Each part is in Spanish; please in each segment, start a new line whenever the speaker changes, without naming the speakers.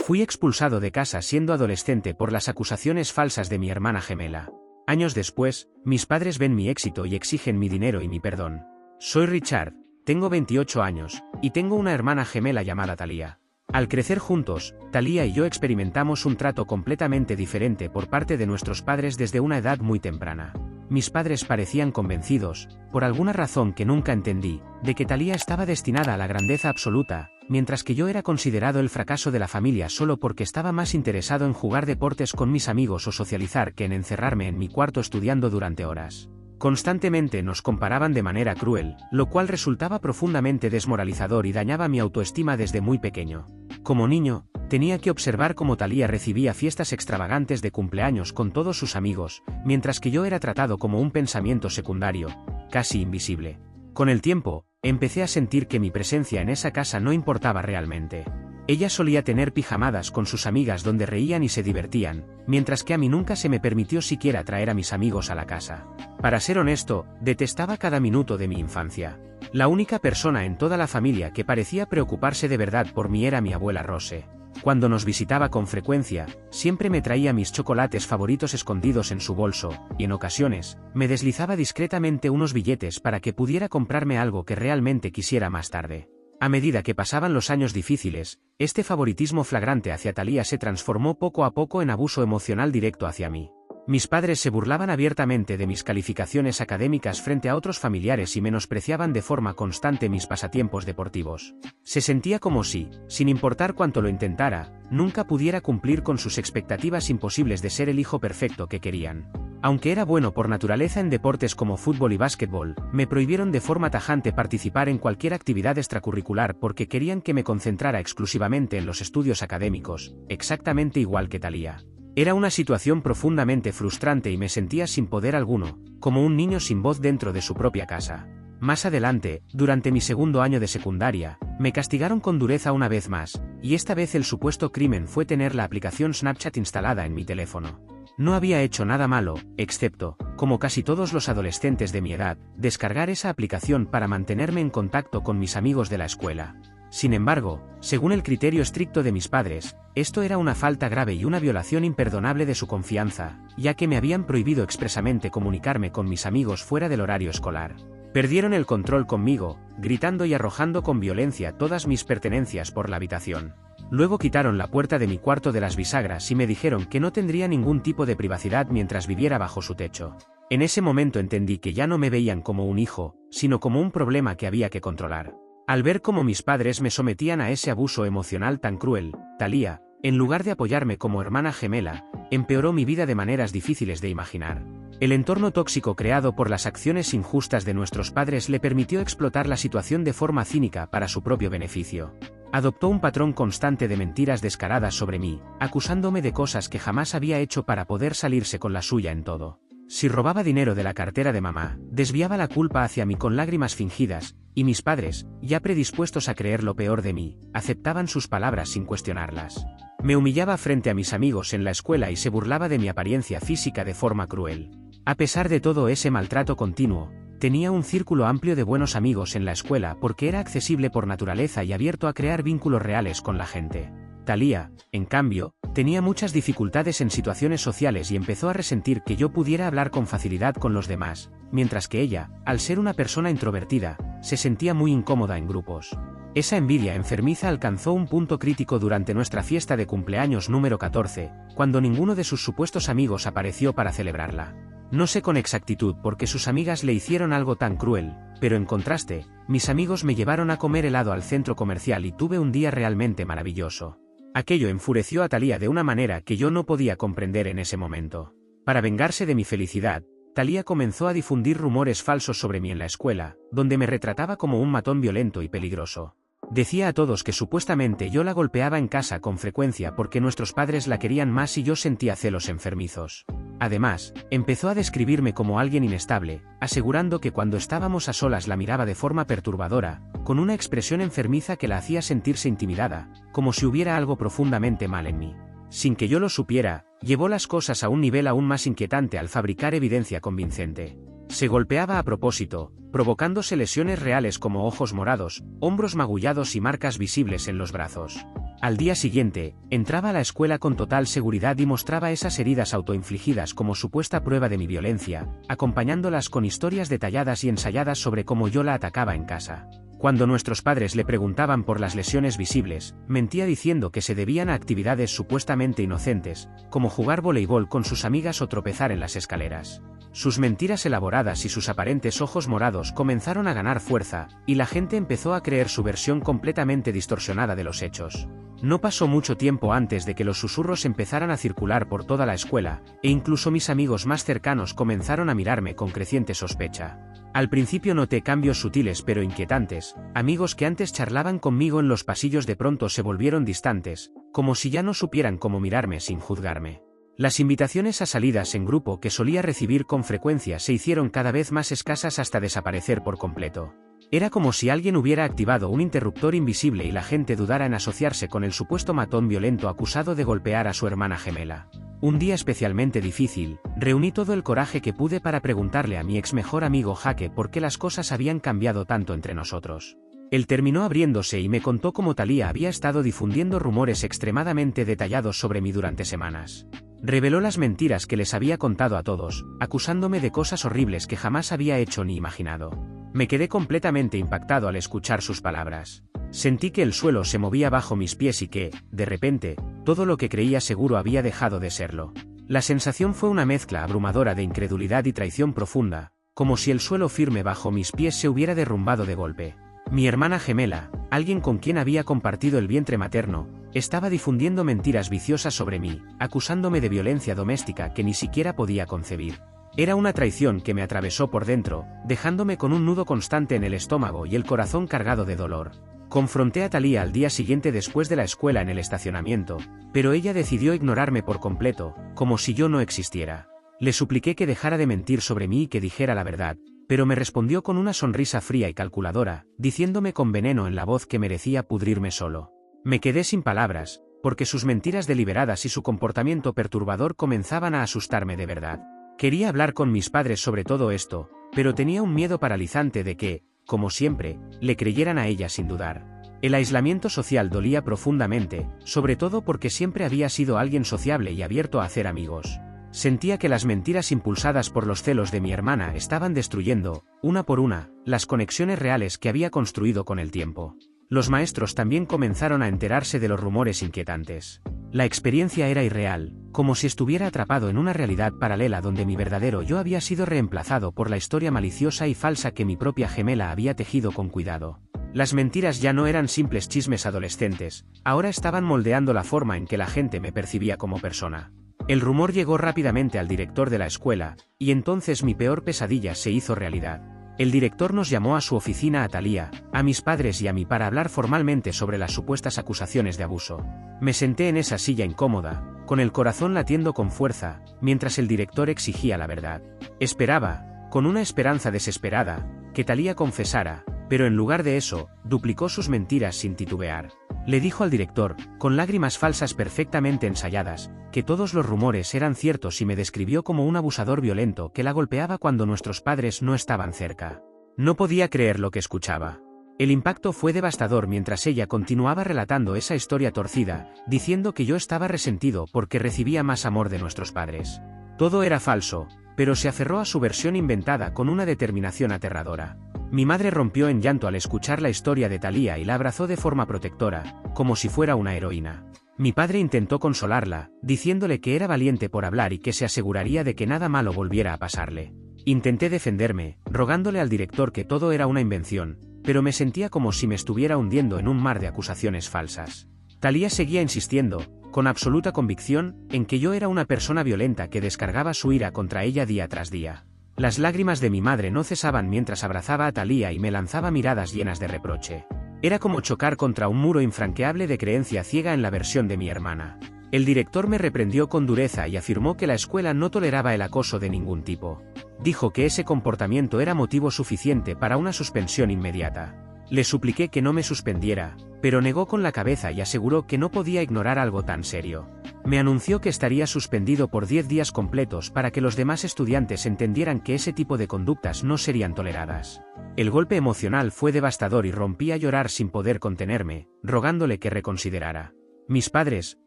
Fui expulsado de casa siendo adolescente por las acusaciones falsas de mi hermana gemela. Años después, mis padres ven mi éxito y exigen mi dinero y mi perdón. Soy Richard, tengo 28 años, y tengo una hermana gemela llamada Talia. Al crecer juntos, Talia y yo experimentamos un trato completamente diferente por parte de nuestros padres desde una edad muy temprana. Mis padres parecían convencidos, por alguna razón que nunca entendí, de que Talia estaba destinada a la grandeza absoluta, mientras que yo era considerado el fracaso de la familia solo porque estaba más interesado en jugar deportes con mis amigos o socializar que en encerrarme en mi cuarto estudiando durante horas. Constantemente nos comparaban de manera cruel, lo cual resultaba profundamente desmoralizador y dañaba mi autoestima desde muy pequeño. Como niño, tenía que observar cómo Talia recibía fiestas extravagantes de cumpleaños con todos sus amigos, mientras que yo era tratado como un pensamiento secundario, casi invisible. Con el tiempo, empecé a sentir que mi presencia en esa casa no importaba realmente. Ella solía tener pijamadas con sus amigas donde reían y se divertían, mientras que a mí nunca se me permitió siquiera traer a mis amigos a la casa. Para ser honesto, detestaba cada minuto de mi infancia. La única persona en toda la familia que parecía preocuparse de verdad por mí era mi abuela Rose. Cuando nos visitaba con frecuencia, siempre me traía mis chocolates favoritos escondidos en su bolso, y en ocasiones, me deslizaba discretamente unos billetes para que pudiera comprarme algo que realmente quisiera más tarde. A medida que pasaban los años difíciles, este favoritismo flagrante hacia Talia se transformó poco a poco en abuso emocional directo hacia mí. Mis padres se burlaban abiertamente de mis calificaciones académicas frente a otros familiares y menospreciaban de forma constante mis pasatiempos deportivos. Se sentía como si, sin importar cuánto lo intentara, nunca pudiera cumplir con sus expectativas imposibles de ser el hijo perfecto que querían. Aunque era bueno por naturaleza en deportes como fútbol y básquetbol, me prohibieron de forma tajante participar en cualquier actividad extracurricular porque querían que me concentrara exclusivamente en los estudios académicos, exactamente igual que Talia. Era una situación profundamente frustrante y me sentía sin poder alguno, como un niño sin voz dentro de su propia casa. Más adelante, durante mi segundo año de secundaria, me castigaron con dureza una vez más, y esta vez el supuesto crimen fue tener la aplicación Snapchat instalada en mi teléfono. No había hecho nada malo, excepto, como casi todos los adolescentes de mi edad, descargar esa aplicación para mantenerme en contacto con mis amigos de la escuela. Sin embargo, según el criterio estricto de mis padres, esto era una falta grave y una violación imperdonable de su confianza, ya que me habían prohibido expresamente comunicarme con mis amigos fuera del horario escolar. Perdieron el control conmigo, gritando y arrojando con violencia todas mis pertenencias por la habitación. Luego quitaron la puerta de mi cuarto de las bisagras y me dijeron que no tendría ningún tipo de privacidad mientras viviera bajo su techo. En ese momento entendí que ya no me veían como un hijo, sino como un problema que había que controlar. Al ver cómo mis padres me sometían a ese abuso emocional tan cruel, Talia, en lugar de apoyarme como hermana gemela, empeoró mi vida de maneras difíciles de imaginar. El entorno tóxico creado por las acciones injustas de nuestros padres le permitió explotar la situación de forma cínica para su propio beneficio. Adoptó un patrón constante de mentiras descaradas sobre mí, acusándome de cosas que jamás había hecho para poder salirse con la suya en todo. Si robaba dinero de la cartera de mamá, desviaba la culpa hacia mí con lágrimas fingidas, y mis padres, ya predispuestos a creer lo peor de mí, aceptaban sus palabras sin cuestionarlas. Me humillaba frente a mis amigos en la escuela y se burlaba de mi apariencia física de forma cruel. A pesar de todo ese maltrato continuo, tenía un círculo amplio de buenos amigos en la escuela porque era accesible por naturaleza y abierto a crear vínculos reales con la gente. Talia, en cambio, tenía muchas dificultades en situaciones sociales y empezó a resentir que yo pudiera hablar con facilidad con los demás, mientras que ella, al ser una persona introvertida, se sentía muy incómoda en grupos. Esa envidia enfermiza alcanzó un punto crítico durante nuestra fiesta de cumpleaños número 14, cuando ninguno de sus supuestos amigos apareció para celebrarla. No sé con exactitud por qué sus amigas le hicieron algo tan cruel, pero en contraste, mis amigos me llevaron a comer helado al centro comercial y tuve un día realmente maravilloso. Aquello enfureció a Talia de una manera que yo no podía comprender en ese momento. Para vengarse de mi felicidad, Talia comenzó a difundir rumores falsos sobre mí en la escuela, donde me retrataba como un matón violento y peligroso. Decía a todos que supuestamente yo la golpeaba en casa con frecuencia porque nuestros padres la querían más y yo sentía celos enfermizos. Además, empezó a describirme como alguien inestable, asegurando que cuando estábamos a solas la miraba de forma perturbadora, con una expresión enfermiza que la hacía sentirse intimidada, como si hubiera algo profundamente mal en mí. Sin que yo lo supiera, llevó las cosas a un nivel aún más inquietante al fabricar evidencia convincente. Se golpeaba a propósito, provocándose lesiones reales como ojos morados, hombros magullados y marcas visibles en los brazos. Al día siguiente, entraba a la escuela con total seguridad y mostraba esas heridas autoinfligidas como supuesta prueba de mi violencia, acompañándolas con historias detalladas y ensayadas sobre cómo yo la atacaba en casa. Cuando nuestros padres le preguntaban por las lesiones visibles, mentía diciendo que se debían a actividades supuestamente inocentes, como jugar voleibol con sus amigas o tropezar en las escaleras. Sus mentiras elaboradas y sus aparentes ojos morados comenzaron a ganar fuerza, y la gente empezó a creer su versión completamente distorsionada de los hechos. No pasó mucho tiempo antes de que los susurros empezaran a circular por toda la escuela, e incluso mis amigos más cercanos comenzaron a mirarme con creciente sospecha. Al principio noté cambios sutiles pero inquietantes. Amigos que antes charlaban conmigo en los pasillos de pronto se volvieron distantes, como si ya no supieran cómo mirarme sin juzgarme. Las invitaciones a salidas en grupo que solía recibir con frecuencia se hicieron cada vez más escasas hasta desaparecer por completo. Era como si alguien hubiera activado un interruptor invisible y la gente dudara en asociarse con el supuesto matón violento acusado de golpear a su hermana gemela. Un día especialmente difícil, reuní todo el coraje que pude para preguntarle a mi ex mejor amigo Jaque por qué las cosas habían cambiado tanto entre nosotros. Él terminó abriéndose y me contó cómo Talía había estado difundiendo rumores extremadamente detallados sobre mí durante semanas. Reveló las mentiras que les había contado a todos, acusándome de cosas horribles que jamás había hecho ni imaginado. Me quedé completamente impactado al escuchar sus palabras. Sentí que el suelo se movía bajo mis pies y que, de repente, todo lo que creía seguro había dejado de serlo. La sensación fue una mezcla abrumadora de incredulidad y traición profunda, como si el suelo firme bajo mis pies se hubiera derrumbado de golpe. Mi hermana gemela, alguien con quien había compartido el vientre materno, estaba difundiendo mentiras viciosas sobre mí, acusándome de violencia doméstica que ni siquiera podía concebir. Era una traición que me atravesó por dentro, dejándome con un nudo constante en el estómago y el corazón cargado de dolor. Confronté a Talía al día siguiente después de la escuela en el estacionamiento, pero ella decidió ignorarme por completo, como si yo no existiera. Le supliqué que dejara de mentir sobre mí y que dijera la verdad, pero me respondió con una sonrisa fría y calculadora, diciéndome con veneno en la voz que merecía pudrirme solo. Me quedé sin palabras, porque sus mentiras deliberadas y su comportamiento perturbador comenzaban a asustarme de verdad. Quería hablar con mis padres sobre todo esto, pero tenía un miedo paralizante de que, como siempre, le creyeran a ella sin dudar. El aislamiento social dolía profundamente, sobre todo porque siempre había sido alguien sociable y abierto a hacer amigos. Sentía que las mentiras impulsadas por los celos de mi hermana estaban destruyendo, una por una, las conexiones reales que había construido con el tiempo. Los maestros también comenzaron a enterarse de los rumores inquietantes. La experiencia era irreal, como si estuviera atrapado en una realidad paralela donde mi verdadero yo había sido reemplazado por la historia maliciosa y falsa que mi propia gemela había tejido con cuidado. Las mentiras ya no eran simples chismes adolescentes, ahora estaban moldeando la forma en que la gente me percibía como persona. El rumor llegó rápidamente al director de la escuela, y entonces mi peor pesadilla se hizo realidad. El director nos llamó a su oficina a Talía, a mis padres y a mí para hablar formalmente sobre las supuestas acusaciones de abuso. Me senté en esa silla incómoda, con el corazón latiendo con fuerza, mientras el director exigía la verdad. Esperaba, con una esperanza desesperada, que Talía confesara, pero en lugar de eso, duplicó sus mentiras sin titubear. Le dijo al director, con lágrimas falsas perfectamente ensayadas, que todos los rumores eran ciertos y me describió como un abusador violento que la golpeaba cuando nuestros padres no estaban cerca. No podía creer lo que escuchaba. El impacto fue devastador mientras ella continuaba relatando esa historia torcida, diciendo que yo estaba resentido porque recibía más amor de nuestros padres. Todo era falso, pero se aferró a su versión inventada con una determinación aterradora. Mi madre rompió en llanto al escuchar la historia de Talía y la abrazó de forma protectora, como si fuera una heroína. Mi padre intentó consolarla, diciéndole que era valiente por hablar y que se aseguraría de que nada malo volviera a pasarle. Intenté defenderme, rogándole al director que todo era una invención, pero me sentía como si me estuviera hundiendo en un mar de acusaciones falsas. Talía seguía insistiendo, con absoluta convicción, en que yo era una persona violenta que descargaba su ira contra ella día tras día. Las lágrimas de mi madre no cesaban mientras abrazaba a Talía y me lanzaba miradas llenas de reproche. Era como chocar contra un muro infranqueable de creencia ciega en la versión de mi hermana. El director me reprendió con dureza y afirmó que la escuela no toleraba el acoso de ningún tipo. Dijo que ese comportamiento era motivo suficiente para una suspensión inmediata. Le supliqué que no me suspendiera, pero negó con la cabeza y aseguró que no podía ignorar algo tan serio. Me anunció que estaría suspendido por 10 días completos para que los demás estudiantes entendieran que ese tipo de conductas no serían toleradas. El golpe emocional fue devastador y rompí a llorar sin poder contenerme, rogándole que reconsiderara. Mis padres,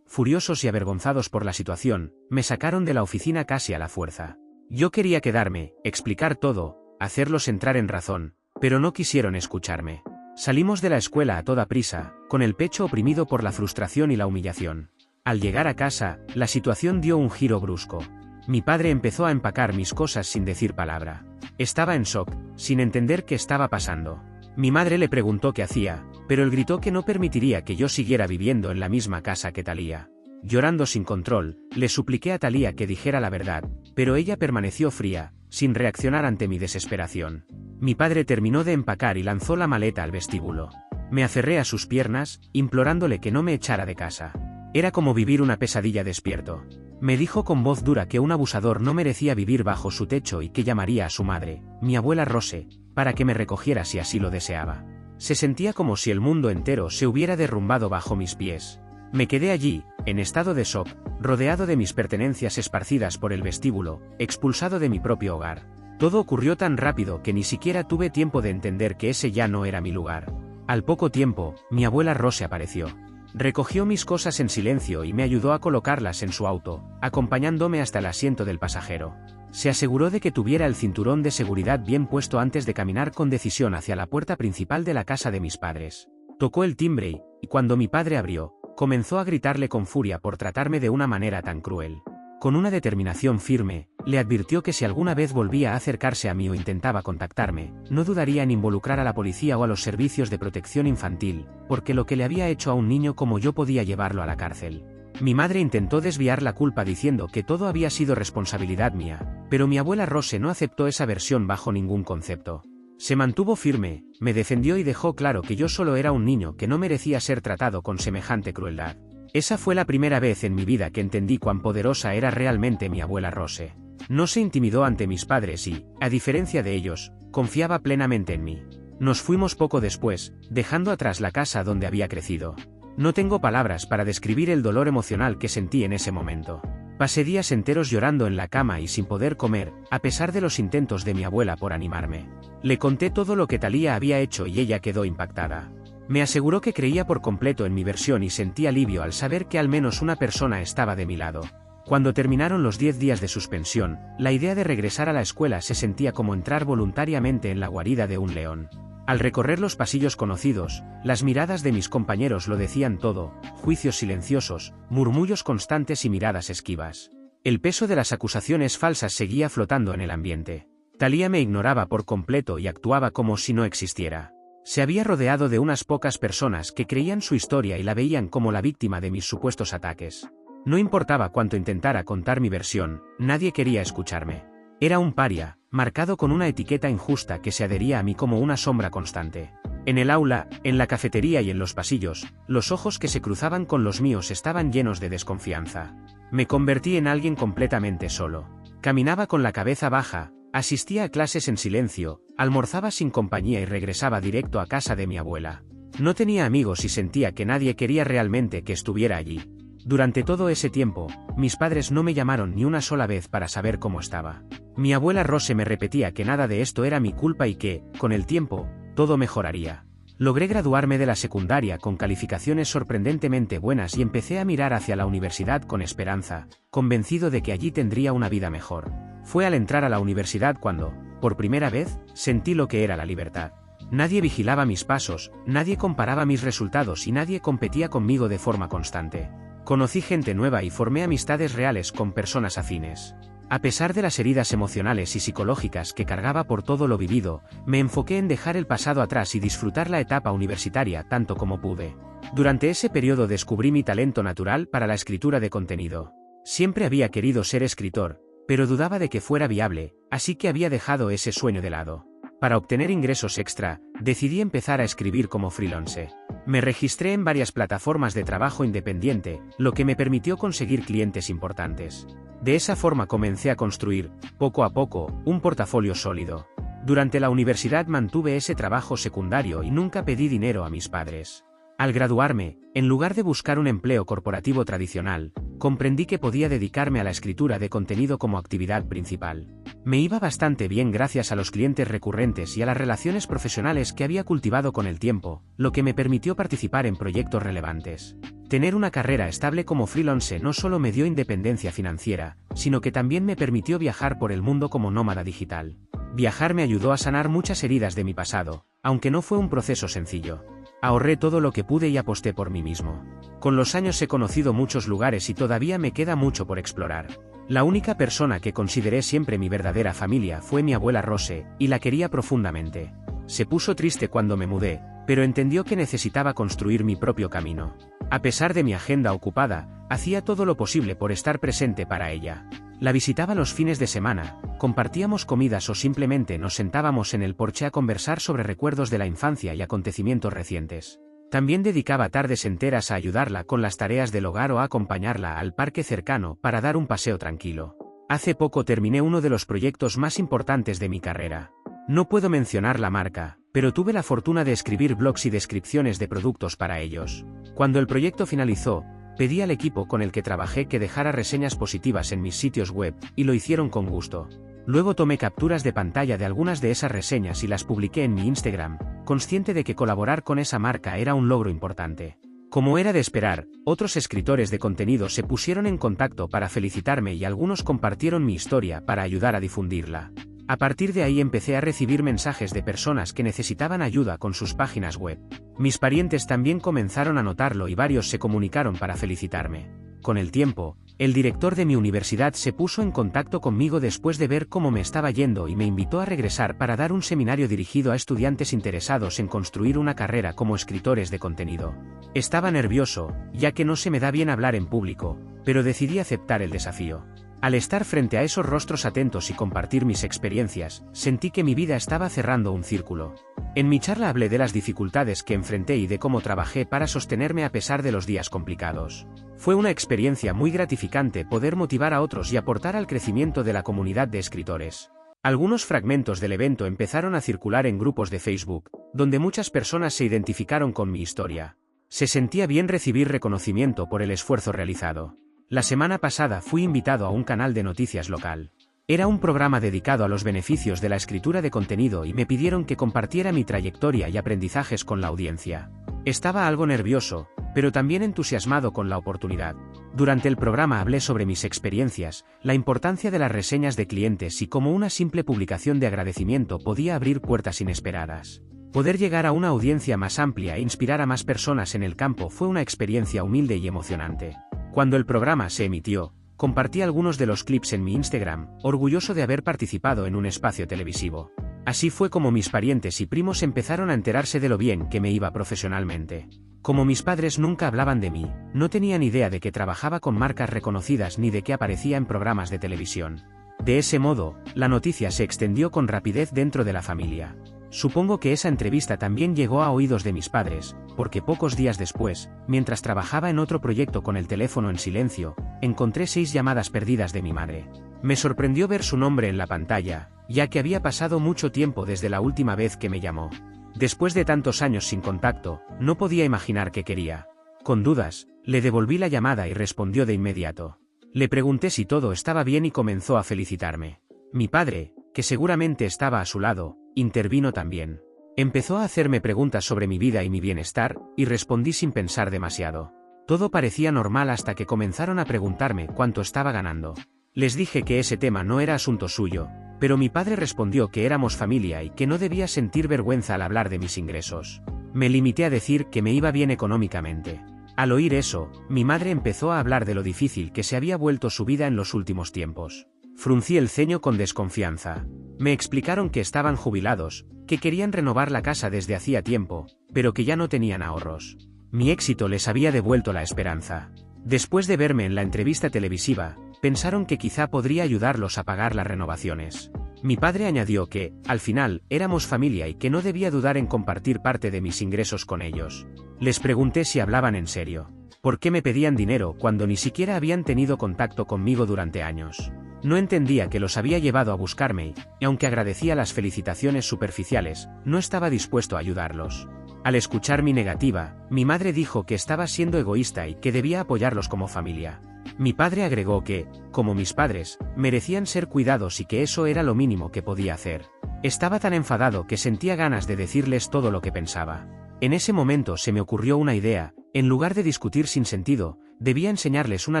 furiosos y avergonzados por la situación, me sacaron de la oficina casi a la fuerza. Yo quería quedarme, explicar todo, hacerlos entrar en razón, pero no quisieron escucharme. Salimos de la escuela a toda prisa, con el pecho oprimido por la frustración y la humillación. Al llegar a casa, la situación dio un giro brusco. Mi padre empezó a empacar mis cosas sin decir palabra. Estaba en shock, sin entender qué estaba pasando. Mi madre le preguntó qué hacía, pero él gritó que no permitiría que yo siguiera viviendo en la misma casa que Talía. Llorando sin control, le supliqué a Talía que dijera la verdad, pero ella permaneció fría, sin reaccionar ante mi desesperación. Mi padre terminó de empacar y lanzó la maleta al vestíbulo. Me aferré a sus piernas, implorándole que no me echara de casa. Era como vivir una pesadilla despierto. Me dijo con voz dura que un abusador no merecía vivir bajo su techo y que llamaría a su madre, mi abuela Rose, para que me recogiera si así lo deseaba. Se sentía como si el mundo entero se hubiera derrumbado bajo mis pies. Me quedé allí, en estado de shock, rodeado de mis pertenencias esparcidas por el vestíbulo, expulsado de mi propio hogar. Todo ocurrió tan rápido que ni siquiera tuve tiempo de entender que ese ya no era mi lugar. Al poco tiempo, mi abuela Rose apareció. Recogió mis cosas en silencio y me ayudó a colocarlas en su auto, acompañándome hasta el asiento del pasajero. Se aseguró de que tuviera el cinturón de seguridad bien puesto antes de caminar con decisión hacia la puerta principal de la casa de mis padres. Tocó el timbre y, cuando mi padre abrió, comenzó a gritarle con furia por tratarme de una manera tan cruel. Con una determinación firme, le advirtió que si alguna vez volvía a acercarse a mí o intentaba contactarme, no dudaría en involucrar a la policía o a los servicios de protección infantil, porque lo que le había hecho a un niño como yo podía llevarlo a la cárcel. Mi madre intentó desviar la culpa diciendo que todo había sido responsabilidad mía, pero mi abuela Rose no aceptó esa versión bajo ningún concepto. Se mantuvo firme, me defendió y dejó claro que yo solo era un niño que no merecía ser tratado con semejante crueldad. Esa fue la primera vez en mi vida que entendí cuán poderosa era realmente mi abuela Rose. No se intimidó ante mis padres y, a diferencia de ellos, confiaba plenamente en mí. Nos fuimos poco después, dejando atrás la casa donde había crecido. No tengo palabras para describir el dolor emocional que sentí en ese momento. Pasé días enteros llorando en la cama y sin poder comer, a pesar de los intentos de mi abuela por animarme. Le conté todo lo que Talía había hecho y ella quedó impactada. Me aseguró que creía por completo en mi versión y sentí alivio al saber que al menos una persona estaba de mi lado. Cuando terminaron los 10 días de suspensión, la idea de regresar a la escuela se sentía como entrar voluntariamente en la guarida de un león. Al recorrer los pasillos conocidos, las miradas de mis compañeros lo decían todo, juicios silenciosos, murmullos constantes y miradas esquivas. El peso de las acusaciones falsas seguía flotando en el ambiente. Talía me ignoraba por completo y actuaba como si no existiera. Se había rodeado de unas pocas personas que creían su historia y la veían como la víctima de mis supuestos ataques. No importaba cuánto intentara contar mi versión, nadie quería escucharme. Era un paria, marcado con una etiqueta injusta que se adhería a mí como una sombra constante. En el aula, en la cafetería y en los pasillos, los ojos que se cruzaban con los míos estaban llenos de desconfianza. Me convertí en alguien completamente solo. Caminaba con la cabeza baja, asistía a clases en silencio, almorzaba sin compañía y regresaba directo a casa de mi abuela. No tenía amigos y sentía que nadie quería realmente que estuviera allí. Durante todo ese tiempo, mis padres no me llamaron ni una sola vez para saber cómo estaba. Mi abuela Rose me repetía que nada de esto era mi culpa y que, con el tiempo, todo mejoraría. Logré graduarme de la secundaria con calificaciones sorprendentemente buenas y empecé a mirar hacia la universidad con esperanza, convencido de que allí tendría una vida mejor. Fue al entrar a la universidad cuando, por primera vez, sentí lo que era la libertad. Nadie vigilaba mis pasos, nadie comparaba mis resultados y nadie competía conmigo de forma constante. Conocí gente nueva y formé amistades reales con personas afines. A pesar de las heridas emocionales y psicológicas que cargaba por todo lo vivido, me enfoqué en dejar el pasado atrás y disfrutar la etapa universitaria tanto como pude. Durante ese periodo descubrí mi talento natural para la escritura de contenido. Siempre había querido ser escritor, pero dudaba de que fuera viable, así que había dejado ese sueño de lado. Para obtener ingresos extra, decidí empezar a escribir como freelance. Me registré en varias plataformas de trabajo independiente, lo que me permitió conseguir clientes importantes. De esa forma comencé a construir, poco a poco, un portafolio sólido. Durante la universidad mantuve ese trabajo secundario y nunca pedí dinero a mis padres. Al graduarme, en lugar de buscar un empleo corporativo tradicional, comprendí que podía dedicarme a la escritura de contenido como actividad principal. Me iba bastante bien gracias a los clientes recurrentes y a las relaciones profesionales que había cultivado con el tiempo, lo que me permitió participar en proyectos relevantes. Tener una carrera estable como freelance no solo me dio independencia financiera, sino que también me permitió viajar por el mundo como nómada digital. Viajar me ayudó a sanar muchas heridas de mi pasado, aunque no fue un proceso sencillo. Ahorré todo lo que pude y aposté por mí mismo. Con los años he conocido muchos lugares y todavía me queda mucho por explorar. La única persona que consideré siempre mi verdadera familia fue mi abuela Rose, y la quería profundamente. Se puso triste cuando me mudé, pero entendió que necesitaba construir mi propio camino. A pesar de mi agenda ocupada, hacía todo lo posible por estar presente para ella. La visitaba los fines de semana, compartíamos comidas o simplemente nos sentábamos en el porche a conversar sobre recuerdos de la infancia y acontecimientos recientes. También dedicaba tardes enteras a ayudarla con las tareas del hogar o a acompañarla al parque cercano para dar un paseo tranquilo. Hace poco terminé uno de los proyectos más importantes de mi carrera. No puedo mencionar la marca, pero tuve la fortuna de escribir blogs y descripciones de productos para ellos. Cuando el proyecto finalizó, pedí al equipo con el que trabajé que dejara reseñas positivas en mis sitios web, y lo hicieron con gusto. Luego tomé capturas de pantalla de algunas de esas reseñas y las publiqué en mi Instagram, consciente de que colaborar con esa marca era un logro importante. Como era de esperar, otros escritores de contenido se pusieron en contacto para felicitarme y algunos compartieron mi historia para ayudar a difundirla. A partir de ahí empecé a recibir mensajes de personas que necesitaban ayuda con sus páginas web. Mis parientes también comenzaron a notarlo y varios se comunicaron para felicitarme. Con el tiempo, el director de mi universidad se puso en contacto conmigo después de ver cómo me estaba yendo y me invitó a regresar para dar un seminario dirigido a estudiantes interesados en construir una carrera como escritores de contenido. Estaba nervioso, ya que no se me da bien hablar en público, pero decidí aceptar el desafío. Al estar frente a esos rostros atentos y compartir mis experiencias, sentí que mi vida estaba cerrando un círculo. En mi charla hablé de las dificultades que enfrenté y de cómo trabajé para sostenerme a pesar de los días complicados. Fue una experiencia muy gratificante poder motivar a otros y aportar al crecimiento de la comunidad de escritores. Algunos fragmentos del evento empezaron a circular en grupos de Facebook, donde muchas personas se identificaron con mi historia. Se sentía bien recibir reconocimiento por el esfuerzo realizado. La semana pasada fui invitado a un canal de noticias local. Era un programa dedicado a los beneficios de la escritura de contenido y me pidieron que compartiera mi trayectoria y aprendizajes con la audiencia. Estaba algo nervioso, pero también entusiasmado con la oportunidad. Durante el programa hablé sobre mis experiencias, la importancia de las reseñas de clientes y cómo una simple publicación de agradecimiento podía abrir puertas inesperadas. Poder llegar a una audiencia más amplia e inspirar a más personas en el campo fue una experiencia humilde y emocionante. Cuando el programa se emitió, compartí algunos de los clips en mi Instagram, orgulloso de haber participado en un espacio televisivo. Así fue como mis parientes y primos empezaron a enterarse de lo bien que me iba profesionalmente. Como mis padres nunca hablaban de mí, no tenían idea de que trabajaba con marcas reconocidas ni de que aparecía en programas de televisión. De ese modo, la noticia se extendió con rapidez dentro de la familia. Supongo que esa entrevista también llegó a oídos de mis padres, porque pocos días después, mientras trabajaba en otro proyecto con el teléfono en silencio, encontré 6 llamadas perdidas de mi madre. Me sorprendió ver su nombre en la pantalla, ya que había pasado mucho tiempo desde la última vez que me llamó. Después de tantos años sin contacto, no podía imaginar qué quería. Con dudas, le devolví la llamada y respondió de inmediato. Le pregunté si todo estaba bien y comenzó a felicitarme. Mi padre, que seguramente estaba a su lado, intervino también. Empezó a hacerme preguntas sobre mi vida y mi bienestar, y respondí sin pensar demasiado. Todo parecía normal hasta que comenzaron a preguntarme cuánto estaba ganando. Les dije que ese tema no era asunto suyo, pero mi padre respondió que éramos familia y que no debía sentir vergüenza al hablar de mis ingresos. Me limité a decir que me iba bien económicamente. Al oír eso, mi madre empezó a hablar de lo difícil que se había vuelto su vida en los últimos tiempos. Fruncí el ceño con desconfianza. Me explicaron que estaban jubilados, que querían renovar la casa desde hacía tiempo, pero que ya no tenían ahorros. Mi éxito les había devuelto la esperanza. Después de verme en la entrevista televisiva, pensaron que quizá podría ayudarlos a pagar las renovaciones. Mi padre añadió que, al final, éramos familia y que no debía dudar en compartir parte de mis ingresos con ellos. Les pregunté si hablaban en serio. ¿Por qué me pedían dinero cuando ni siquiera habían tenido contacto conmigo durante años? No entendía que los había llevado a buscarme y, aunque agradecía las felicitaciones superficiales, no estaba dispuesto a ayudarlos. Al escuchar mi negativa, mi madre dijo que estaba siendo egoísta y que debía apoyarlos como familia. Mi padre agregó que, como mis padres, merecían ser cuidados y que eso era lo mínimo que podía hacer. Estaba tan enfadado que sentía ganas de decirles todo lo que pensaba. En ese momento se me ocurrió una idea: en lugar de discutir sin sentido, debía enseñarles una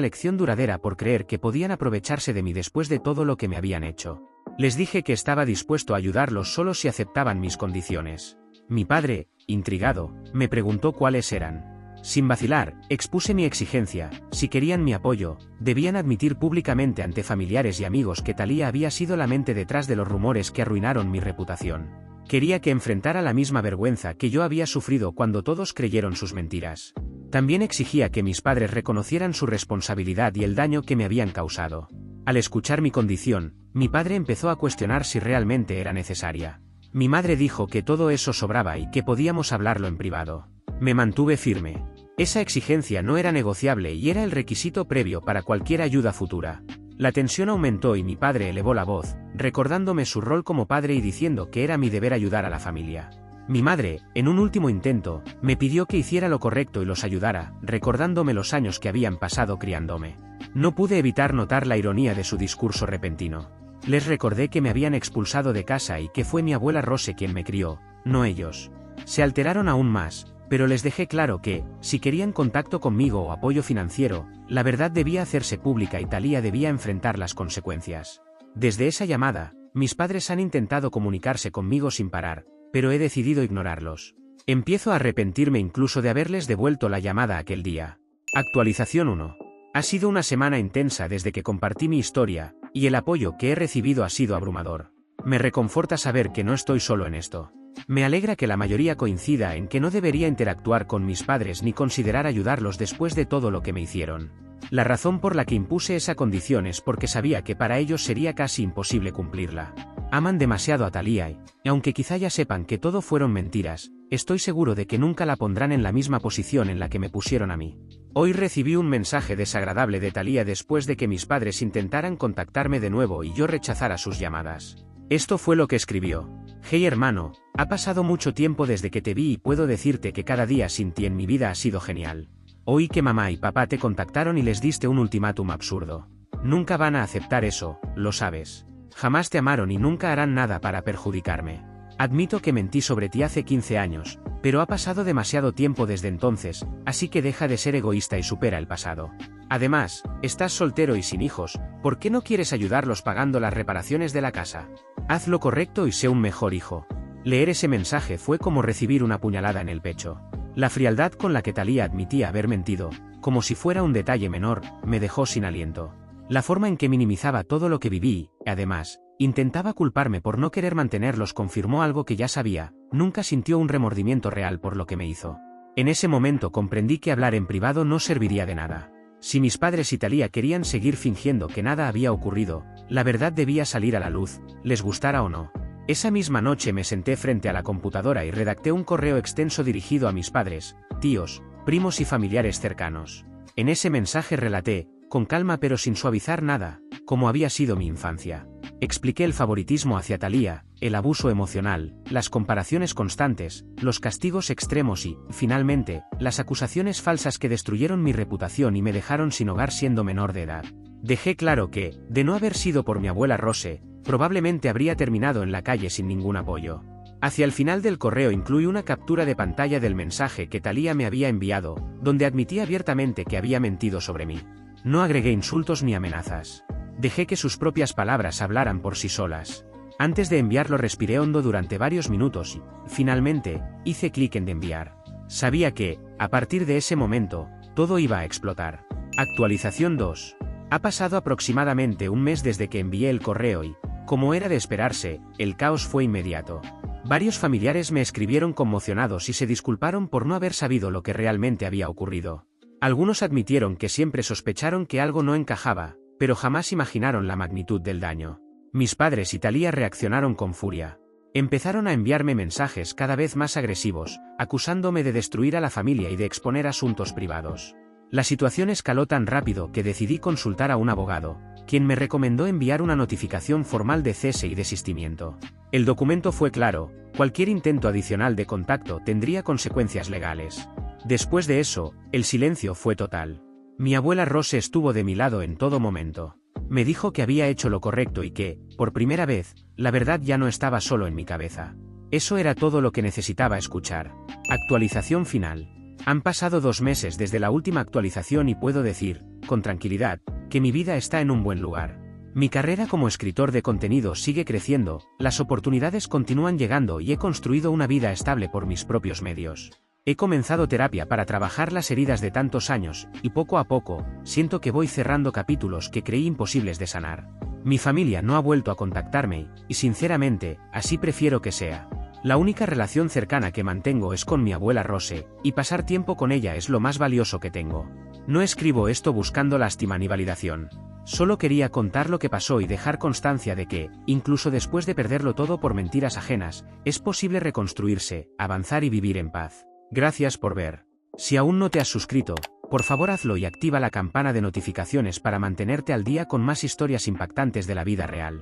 lección duradera por creer que podían aprovecharse de mí después de todo lo que me habían hecho. Les dije que estaba dispuesto a ayudarlos solo si aceptaban mis condiciones. Mi padre, intrigado, me preguntó cuáles eran. Sin vacilar, expuse mi exigencia: si querían mi apoyo, debían admitir públicamente ante familiares y amigos que Thalía había sido la mente detrás de los rumores que arruinaron mi reputación. Quería que enfrentara la misma vergüenza que yo había sufrido cuando todos creyeron sus mentiras. También exigía que mis padres reconocieran su responsabilidad y el daño que me habían causado. Al escuchar mi condición, mi padre empezó a cuestionar si realmente era necesaria. Mi madre dijo que todo eso sobraba y que podíamos hablarlo en privado. Me mantuve firme. Esa exigencia no era negociable y era el requisito previo para cualquier ayuda futura. La tensión aumentó y mi padre elevó la voz, recordándome su rol como padre y diciendo que era mi deber ayudar a la familia. Mi madre, en un último intento, me pidió que hiciera lo correcto y los ayudara, recordándome los años que habían pasado criándome. No pude evitar notar la ironía de su discurso repentino. Les recordé que me habían expulsado de casa y que fue mi abuela Rose quien me crió, no ellos. Se alteraron aún más, pero les dejé claro que, si querían contacto conmigo o apoyo financiero, la verdad debía hacerse pública y Thalía debía enfrentar las consecuencias. Desde esa llamada, mis padres han intentado comunicarse conmigo sin parar, pero he decidido ignorarlos. Empiezo a arrepentirme incluso de haberles devuelto la llamada aquel día. Actualización 1. Ha sido una semana intensa desde que compartí mi historia, y el apoyo que he recibido ha sido abrumador. Me reconforta saber que no estoy solo en esto. Me alegra que la mayoría coincida en que no debería interactuar con mis padres ni considerar ayudarlos después de todo lo que me hicieron. La razón por la que impuse esa condición es porque sabía que para ellos sería casi imposible cumplirla. Aman demasiado a Thalía y, aunque quizá ya sepan que todo fueron mentiras, estoy seguro de que nunca la pondrán en la misma posición en la que me pusieron a mí. Hoy recibí un mensaje desagradable de Thalía después de que mis padres intentaran contactarme de nuevo y yo rechazara sus llamadas. Esto fue lo que escribió: Hey hermano, ha pasado mucho tiempo desde que te vi y puedo decirte que cada día sin ti en mi vida ha sido genial. Oí que mamá y papá te contactaron y les diste un ultimátum absurdo. Nunca van a aceptar eso, lo sabes. Jamás te amaron y nunca harán nada para perjudicarme. Admito que mentí sobre ti hace 15 años, pero ha pasado demasiado tiempo desde entonces, así que deja de ser egoísta y supera el pasado. Además, estás soltero y sin hijos, ¿por qué no quieres ayudarlos pagando las reparaciones de la casa? Haz lo correcto y sé un mejor hijo. Leer ese mensaje fue como recibir una puñalada en el pecho. La frialdad con la que Thalía admitía haber mentido, como si fuera un detalle menor, me dejó sin aliento. La forma en que minimizaba todo lo que viví, y además, intentaba culparme por no querer mantenerlos confirmó algo que ya sabía: nunca sintió un remordimiento real por lo que me hizo. En ese momento comprendí que hablar en privado no serviría de nada. Si mis padres y Thalía querían seguir fingiendo que nada había ocurrido, la verdad debía salir a la luz, les gustara o no. Esa misma noche me senté frente a la computadora y redacté un correo extenso dirigido a mis padres, tíos, primos y familiares cercanos. En ese mensaje relaté, con calma pero sin suavizar nada, cómo había sido mi infancia. Expliqué el favoritismo hacia Thalía, el abuso emocional, las comparaciones constantes, los castigos extremos y, finalmente, las acusaciones falsas que destruyeron mi reputación y me dejaron sin hogar siendo menor de edad. Dejé claro que, de no haber sido por mi abuela Rose, probablemente habría terminado en la calle sin ningún apoyo. Hacia el final del correo incluí una captura de pantalla del mensaje que Thalía me había enviado, donde admitía abiertamente que había mentido sobre mí. No agregué insultos ni amenazas. Dejé que sus propias palabras hablaran por sí solas. Antes de enviarlo respiré hondo durante varios minutos y, finalmente, hice clic en enviar. Sabía que, a partir de ese momento, todo iba a explotar. Actualización 2. Ha pasado aproximadamente un mes desde que envié el correo y, como era de esperarse, el caos fue inmediato. Varios familiares me escribieron conmocionados y se disculparon por no haber sabido lo que realmente había ocurrido. Algunos admitieron que siempre sospecharon que algo no encajaba, pero jamás imaginaron la magnitud del daño. Mis padres y Thalía reaccionaron con furia. Empezaron a enviarme mensajes cada vez más agresivos, acusándome de destruir a la familia y de exponer asuntos privados. La situación escaló tan rápido que decidí consultar a un abogado, quien me recomendó enviar una notificación formal de cese y desistimiento. El documento fue claro: cualquier intento adicional de contacto tendría consecuencias legales. Después de eso, el silencio fue total. Mi abuela Rose estuvo de mi lado en todo momento. Me dijo que había hecho lo correcto y que, por primera vez, la verdad ya no estaba solo en mi cabeza. Eso era todo lo que necesitaba escuchar. Actualización final. Han pasado 2 meses desde la última actualización y puedo decir, con tranquilidad, que mi vida está en un buen lugar. Mi carrera como escritor de contenido sigue creciendo, las oportunidades continúan llegando y he construido una vida estable por mis propios medios. He comenzado terapia para trabajar las heridas de tantos años, y poco a poco, siento que voy cerrando capítulos que creí imposibles de sanar. Mi familia no ha vuelto a contactarme, y sinceramente, así prefiero que sea. La única relación cercana que mantengo es con mi abuela Rose, y pasar tiempo con ella es lo más valioso que tengo. No escribo esto buscando lástima ni validación. Solo quería contar lo que pasó y dejar constancia de que, incluso después de perderlo todo por mentiras ajenas, es posible reconstruirse, avanzar y vivir en paz. Gracias por ver. Si aún no te has suscrito, por favor hazlo y activa la campana de notificaciones para mantenerte al día con más historias impactantes de la vida real.